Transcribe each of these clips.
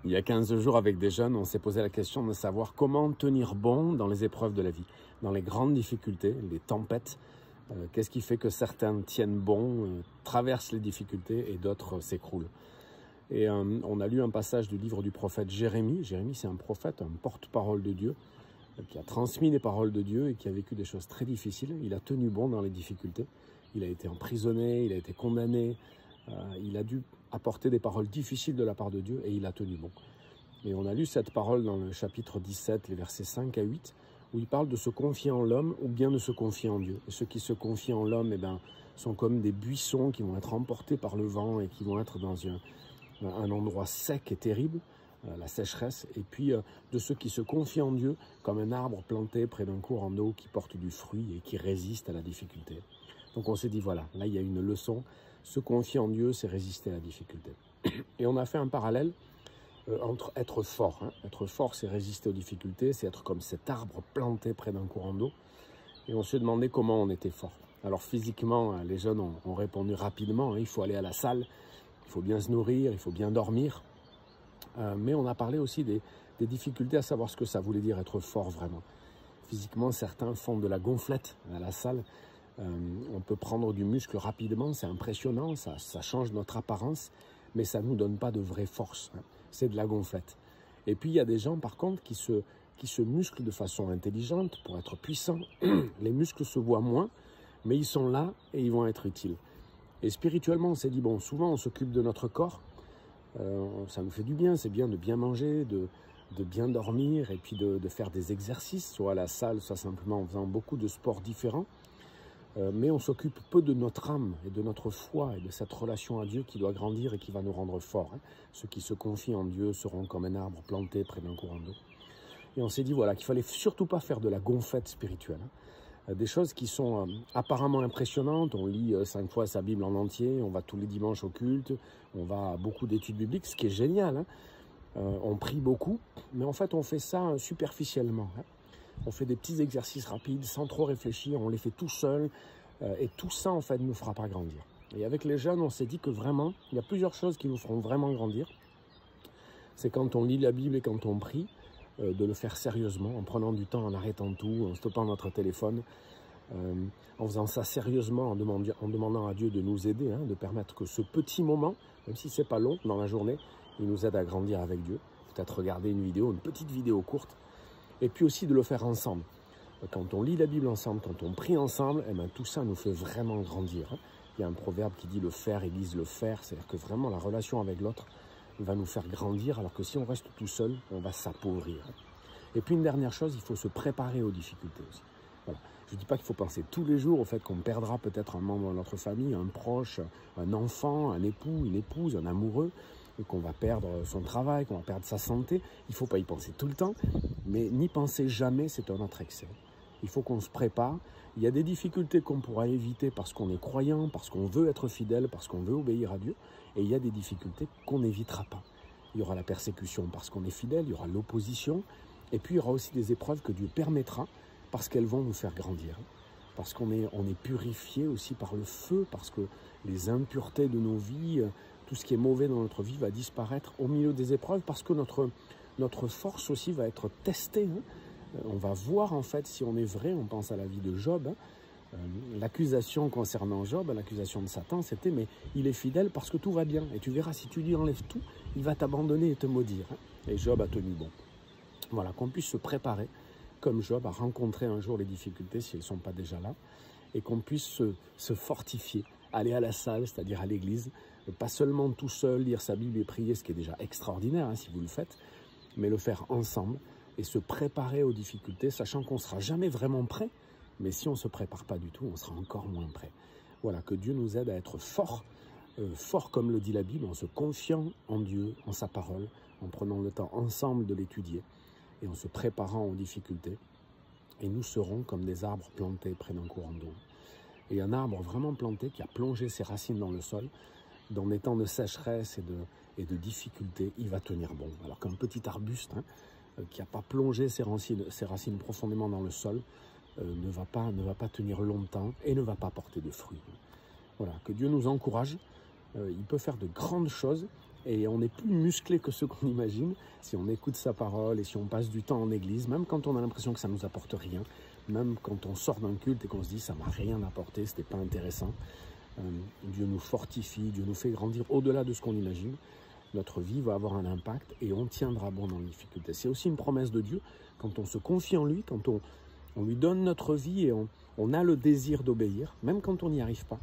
Il y a 15 jours, avec des jeunes, on s'est posé la question de savoir comment tenir bon dans les épreuves de la vie, dans les grandes difficultés, les tempêtes. Qu'est-ce qui fait que certains tiennent bon, traversent les difficultés et d'autres s'écroulent. Et on a lu un passage du livre du prophète Jérémie. Jérémie, c'est un prophète, un porte-parole de Dieu, qui a transmis les paroles de Dieu et qui a vécu des choses très difficiles. Il a tenu bon dans les difficultés. Il a été emprisonné, il a été condamné. Il a dû apporter des paroles difficiles de la part de Dieu et il a tenu bon. Et on a lu cette parole dans le chapitre 17, les versets 5 à 8, où il parle de se confier en l'homme ou bien de se confier en Dieu. Et ceux qui se confient en l'homme sont comme des buissons qui vont être emportés par le vent et qui vont être dans un endroit sec et terrible, la sécheresse. Et puis de ceux qui se confient en Dieu comme un arbre planté près d'un courant d'eau qui porte du fruit et qui résiste à la difficulté. Donc on s'est dit, voilà, là il y a une leçon. Se confier en Dieu, c'est résister à la difficulté. Et on a fait un parallèle entre être fort. Être fort, c'est résister aux difficultés, c'est être comme cet arbre planté près d'un courant d'eau. Et on s'est demandé comment on était fort. Alors physiquement, les jeunes ont répondu rapidement. Il faut aller à la salle, il faut bien se nourrir, il faut bien dormir. Mais on a parlé aussi des difficultés à savoir ce que ça voulait dire être fort vraiment. Physiquement, certains font de la gonflette à la salle. On peut prendre du muscle rapidement, c'est impressionnant, ça change notre apparence, mais ça ne nous donne pas de vraie force. C'est de la gonflette. Et puis il y a des gens par contre qui se musclent de façon intelligente pour être puissants. Les muscles se voient moins, mais ils sont là et ils vont être utiles. Et spirituellement, on s'est dit, bon, souvent on s'occupe de notre corps, ça nous fait du bien, c'est bien de bien manger, de bien dormir et puis de faire des exercices, soit à la salle, soit simplement en faisant beaucoup de sports différents. Mais on s'occupe peu de notre âme et de notre foi et de cette relation à Dieu qui doit grandir et qui va nous rendre forts. Ceux qui se confient en Dieu seront comme un arbre planté près d'un courant d'eau. Et on s'est dit voilà, qu'il fallait surtout pas faire de la gonflette spirituelle. Des choses qui sont apparemment impressionnantes. On lit 5 fois sa Bible en entier, on va tous les dimanches au culte, on va à beaucoup d'études bibliques, ce qui est génial. On prie beaucoup, mais en fait on fait ça superficiellement. On fait des petits exercices rapides, sans trop réfléchir, on les fait tout seul, et tout ça, en fait, ne nous fera pas grandir. Et avec les jeunes, on s'est dit que vraiment, il y a plusieurs choses qui nous feront vraiment grandir. C'est quand on lit la Bible et quand on prie, de le faire sérieusement, en prenant du temps, en arrêtant tout, en stoppant notre téléphone, en faisant ça sérieusement, en demandant à Dieu de nous aider, de permettre que ce petit moment, même si c'est pas long dans la journée, il nous aide à grandir avec Dieu. Peut-être regarder une vidéo, une petite vidéo courte, et puis aussi de le faire ensemble. Quand on lit la Bible ensemble, quand on prie ensemble, tout ça nous fait vraiment grandir. Il y a un proverbe qui dit « le faire égise le faire », c'est-à-dire que vraiment la relation avec l'autre va nous faire grandir, alors que si on reste tout seul, on va s'appauvrir. Et puis une dernière chose, il faut se préparer aux difficultés aussi. Voilà. Je ne dis pas qu'il faut penser tous les jours au fait qu'on perdra peut-être un membre de notre famille, un proche, un enfant, un époux, une épouse, un amoureux, qu'on va perdre son travail, qu'on va perdre sa santé. Il ne faut pas y penser tout le temps, mais n'y penser jamais, c'est un autre excès. Il faut qu'on se prépare. Il y a des difficultés qu'on pourra éviter parce qu'on est croyant, parce qu'on veut être fidèle, parce qu'on veut obéir à Dieu. Et il y a des difficultés qu'on n'évitera pas. Il y aura la persécution parce qu'on est fidèle, il y aura l'opposition. Et puis il y aura aussi des épreuves que Dieu permettra parce qu'elles vont nous faire grandir. Parce qu'on est purifié aussi par le feu, parce que les impuretés de nos vies, tout ce qui est mauvais dans notre vie va disparaître au milieu des épreuves parce que notre force aussi va être testée. On va voir en fait si on est vrai. On pense à la vie de Job. L'accusation concernant Job, l'accusation de Satan, c'était mais il est fidèle parce que tout va bien. Et tu verras, si tu lui enlèves tout, il va t'abandonner et te maudire. Et Job a tenu bon. Voilà, qu'on puisse se préparer comme Job à rencontrer un jour les difficultés si elles ne sont pas déjà là. Et qu'on puisse se fortifier, aller à la salle, c'est-à-dire à l'église, pas seulement tout seul, lire sa Bible et prier, ce qui est déjà extraordinaire si vous le faites, mais le faire ensemble et se préparer aux difficultés, sachant qu'on ne sera jamais vraiment prêt, mais si on ne se prépare pas du tout, on sera encore moins prêt. Voilà, que Dieu nous aide à être forts, forts comme le dit la Bible, en se confiant en Dieu, en sa parole, en prenant le temps ensemble de l'étudier et en se préparant aux difficultés. Et nous serons comme des arbres plantés près d'un courant d'eau. Et un arbre vraiment planté qui a plongé ses racines dans le sol, dans des temps de sécheresse et de difficultés, il va tenir bon. Alors qu'un petit arbuste qui n'a pas plongé ses racines profondément dans le sol ne va pas tenir longtemps et ne va pas porter de fruits. Voilà, que Dieu nous encourage. Il peut faire de grandes choses et on est plus musclé que ce qu'on imagine si on écoute sa parole et si on passe du temps en église, même quand on a l'impression que ça ne nous apporte rien, même quand on sort d'un culte et qu'on se dit ça m'a rien apporté, c'était pas intéressant. Dieu nous fortifie, Dieu nous fait grandir au-delà de ce qu'on imagine. Notre vie va avoir un impact et on tiendra bon dans les difficultés. C'est aussi une promesse de Dieu. Quand on se confie en lui, quand on lui donne notre vie et on a le désir d'obéir, même quand on n'y arrive pas,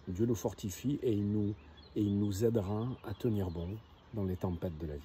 Dieu nous fortifie et il nous aidera à tenir bon dans les tempêtes de la vie.